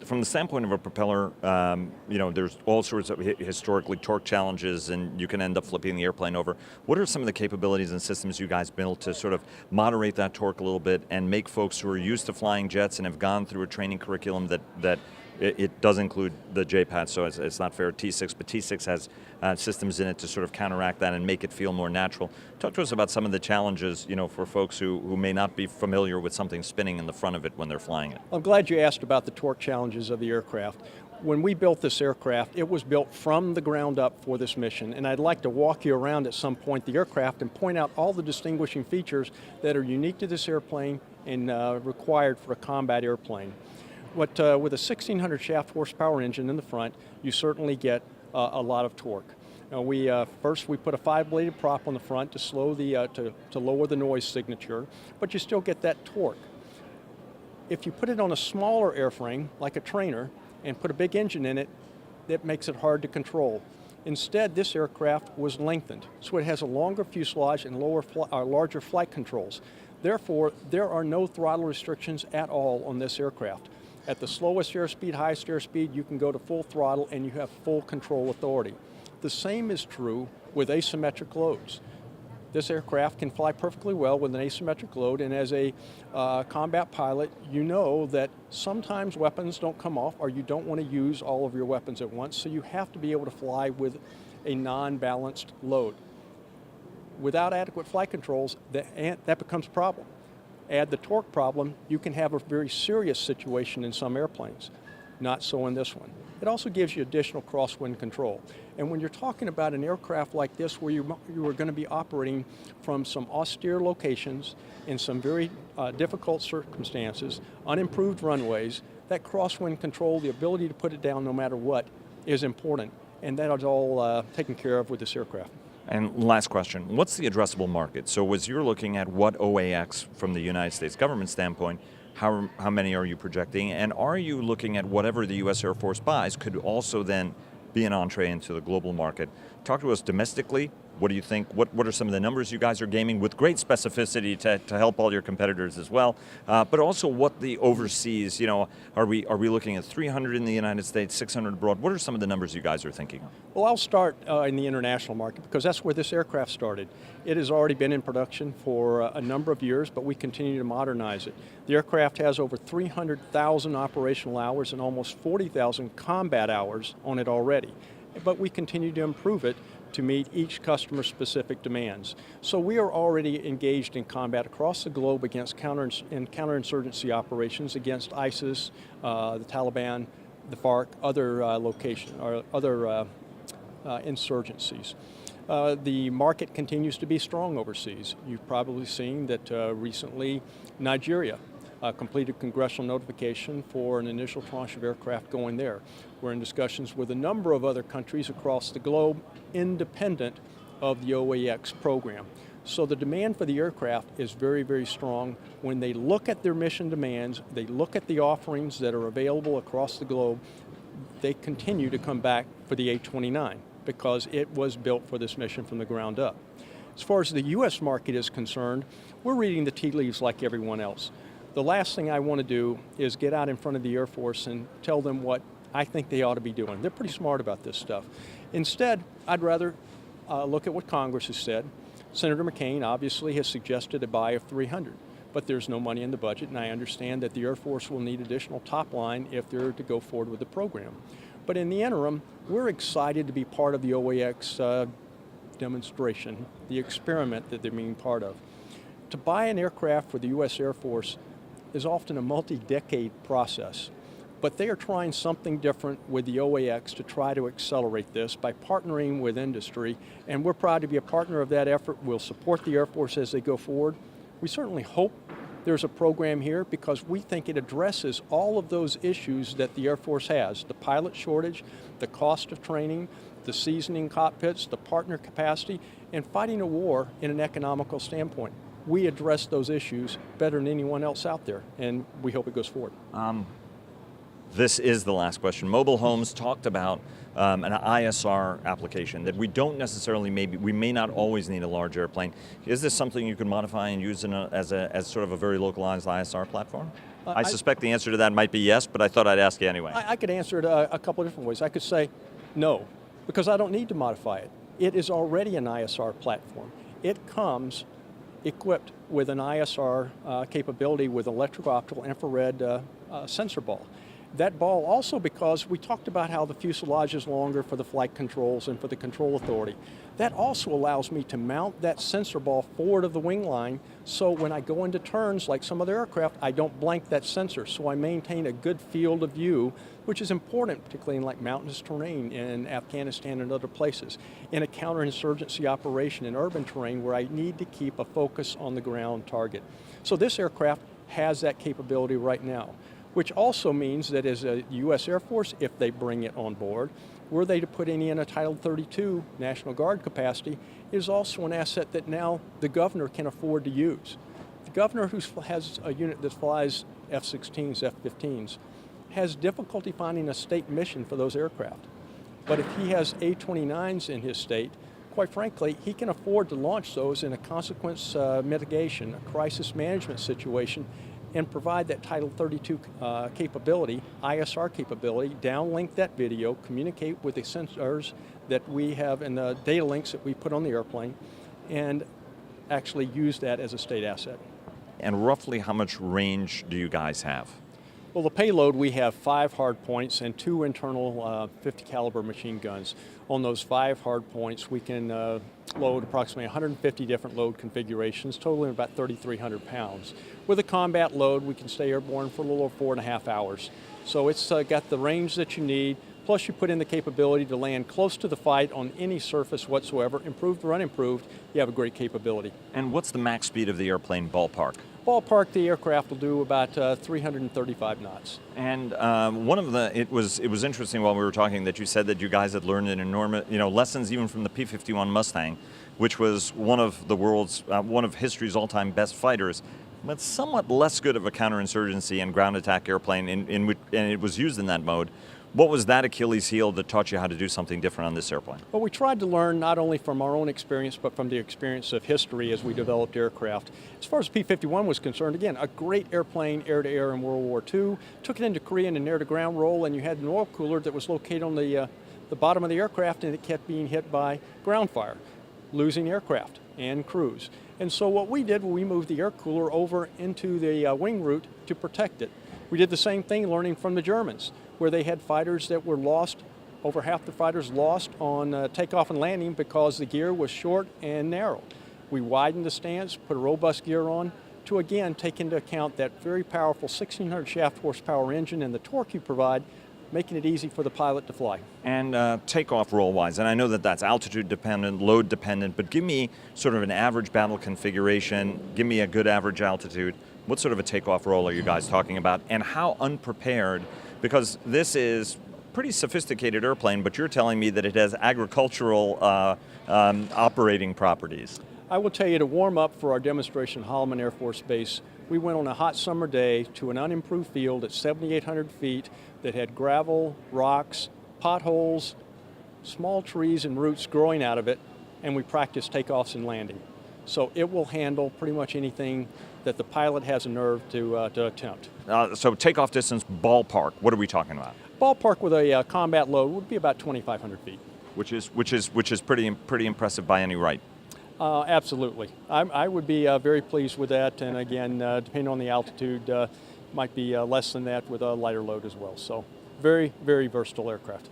from the standpoint of a propeller, there's all sorts of historically torque challenges, and you can end up flipping the airplane over. What are some of the capabilities and systems you guys built to sort of moderate that torque a little bit and make folks who are used to flying jets and have gone through a training curriculum that it does include the JPAD, so it's not fair T6, but T6 has systems in it to sort of counteract that and make it feel more natural. Talk to us about some of the challenges, for folks who may not be familiar with something spinning in the front of it when they're flying it. I'm glad you asked about the torque challenges of the aircraft. When we built this aircraft, it was built from the ground up for this mission, and I'd like to walk you around at some point the aircraft and point out all the distinguishing features that are unique to this airplane and required for a combat airplane. With a 1600 shaft horsepower engine in the front, you certainly get a lot of torque. Now first we put a 5-bladed prop on the front to slow to lower the noise signature, but you still get that torque. If you put it on a smaller airframe, like a trainer, and put a big engine in it, that makes it hard to control. Instead, this aircraft was lengthened, so it has a longer fuselage and larger flight controls. Therefore, there are no throttle restrictions at all on this aircraft. At the slowest airspeed, highest airspeed, you can go to full throttle and you have full control authority. The same is true with asymmetric loads. This aircraft can fly perfectly well with an asymmetric load, and as a combat pilot, you know that sometimes weapons don't come off or you don't want to use all of your weapons at once, so you have to be able to fly with a non-balanced load. Without adequate flight controls, that becomes a problem. Add the torque problem, you can have a very serious situation in some airplanes. Not so in this one. It also gives you additional crosswind control. And when you're talking about an aircraft like this where you are going to be operating from some austere locations in some very difficult circumstances, unimproved runways, that crosswind control, the ability to put it down no matter what, is important. And that is all taken care of with this aircraft. And last question, what's the addressable market? So as you're looking at what OAX from the United States government standpoint, how many are you projecting? And are you looking at whatever the U.S. Air Force buys could also then be an entree into the global market? Talk to us domestically. What do you think? What are some of the numbers you guys are gaming with great specificity to help all your competitors as well? But also what the overseas, are we looking at 300 in the United States, 600 abroad? What are some of the numbers you guys are thinking of? Well, I'll start in the international market because that's where this aircraft started. It has already been in production for a number of years, but we continue to modernize it. The aircraft has over 300,000 operational hours and almost 40,000 combat hours on it already. But we continue to improve it to meet each customer's specific demands. So we are already engaged in combat across the globe against counterinsurgency operations against ISIS, the Taliban, the FARC, other insurgencies. The market continues to be strong overseas. You've probably seen that recently Nigeria completed congressional notification for an initial tranche of aircraft going there. We're in discussions with a number of other countries across the globe independent of the OAX program. So the demand for the aircraft is very, very strong. When they look at their mission demands, they look at the offerings that are available across the globe, they continue to come back for the A-29 because it was built for this mission from the ground up. As far as the U.S. market is concerned, we're reading the tea leaves like everyone else. The last thing I want to do is get out in front of the Air Force and tell them what I think they ought to be doing. They're pretty smart about this stuff. Instead, I'd rather look at what Congress has said. Senator McCain obviously has suggested a buy of 300, but there's no money in the budget, and I understand that the Air Force will need additional top line if they're to go forward with the program. But in the interim, we're excited to be part of the OAX demonstration, the experiment that they're being part of. To buy an aircraft for the U.S. Air Force is often a multi-decade process, but they are trying something different with the OAX to try to accelerate this by partnering with industry, and we're proud to be a partner of that effort. We'll support the Air Force as they go forward. We certainly hope there's a program here because we think it addresses all of those issues that the Air Force has, the pilot shortage, the cost of training, the seasoning cockpits, the partner capacity, and fighting a war in an economical standpoint. We address those issues better than anyone else out there, and we hope it goes forward. This is the last question. Mobile Homes talked about an ISR application that we don't necessarily, we may not always need a large airplane. Is this something you could modify and use as sort of a very localized ISR platform? I suspect the answer to that might be yes, but I thought I'd ask you anyway. I could answer it a couple of different ways. I could say no, because I don't need to modify it. It is already an ISR platform. It comes equipped with an ISR capability with electrical, optical, infrared sensor ball. That ball also, because we talked about how the fuselage is longer for the flight controls and for the control authority, that also allows me to mount that sensor ball forward of the wing line, so when I go into turns like some other aircraft, I don't blank that sensor, so I maintain a good field of view, which is important, particularly in like mountainous terrain in Afghanistan and other places, in a counterinsurgency operation in urban terrain where I need to keep a focus on the ground target. So this aircraft has that capability right now, which also means that as a U.S. Air Force, if they bring it on board, were they to put any in a Title 32 National Guard capacity, is also an asset that now the governor can afford to use. The governor who has a unit that flies F-16s, F-15s, has difficulty finding a state mission for those aircraft. But if he has A-29s in his state, quite frankly, he can afford to launch those in a consequence mitigation, a crisis management situation, and provide that Title 32 capability, ISR capability, downlink that video, communicate with the sensors that we have and the data links that we put on the airplane, and actually use that as a state asset. And roughly how much range do you guys have? Well, the payload, we have 5 hard points and 2 internal 50 caliber machine guns. On those 5 hard points, we can load approximately 150 different load configurations, totaling about 3,300 pounds. With a combat load, we can stay airborne for a little over 4.5 hours. So it's got the range that you need, plus you put in the capability to land close to the fight on any surface whatsoever, improved or unimproved, you have a great capability. And what's the max speed of the airplane ballpark? Ballpark, the aircraft will do about 335 knots. And it was interesting while we were talking that you said that you guys had learned an enormous, lessons even from the P-51 Mustang, which was one of history's all-time best fighters, but somewhat less good of a counterinsurgency and ground attack airplane, and it was used in that mode. What was that Achilles heel that taught you how to do something different on this airplane? Well, we tried to learn not only from our own experience, but from the experience of history as we developed aircraft. As far as P-51 was concerned, again, a great airplane air-to-air in World War II. Took it into Korea in an air-to-ground roll, and you had an oil cooler that was located on the bottom of the aircraft, and it kept being hit by ground fire, losing aircraft and crews. And so what we did, we moved the air cooler over into the wing route to protect it. We did the same thing learning from the Germans, where they had fighters that were lost, over half the fighters lost on takeoff and landing because the gear was short and narrow. We widened the stance, put a robust gear on to again take into account that very powerful 1,600 shaft horsepower engine and the torque you provide, making it easy for the pilot to fly. And takeoff roll-wise, and I know that that's altitude dependent, load dependent, but give me sort of an average battle configuration, give me a good average altitude. What sort of a takeoff roll are you guys talking about, and how unprepared, because this is a pretty sophisticated airplane, but you're telling me that it has agricultural operating properties. I will tell you, to warm up for our demonstration at Holloman Air Force Base, we went on a hot summer day to an unimproved field at 7,800 feet that had gravel, rocks, potholes, small trees and roots growing out of it, and we practiced takeoffs and landing. So it will handle pretty much anything that the pilot has a nerve to attempt. So takeoff distance, ballpark, what are we talking about? Ballpark with a combat load would be about 2,500 feet. Which is pretty impressive by any right. Absolutely. I would be very pleased with that, and again, depending on the altitude, might be less than that with a lighter load as well. So very, very versatile aircraft.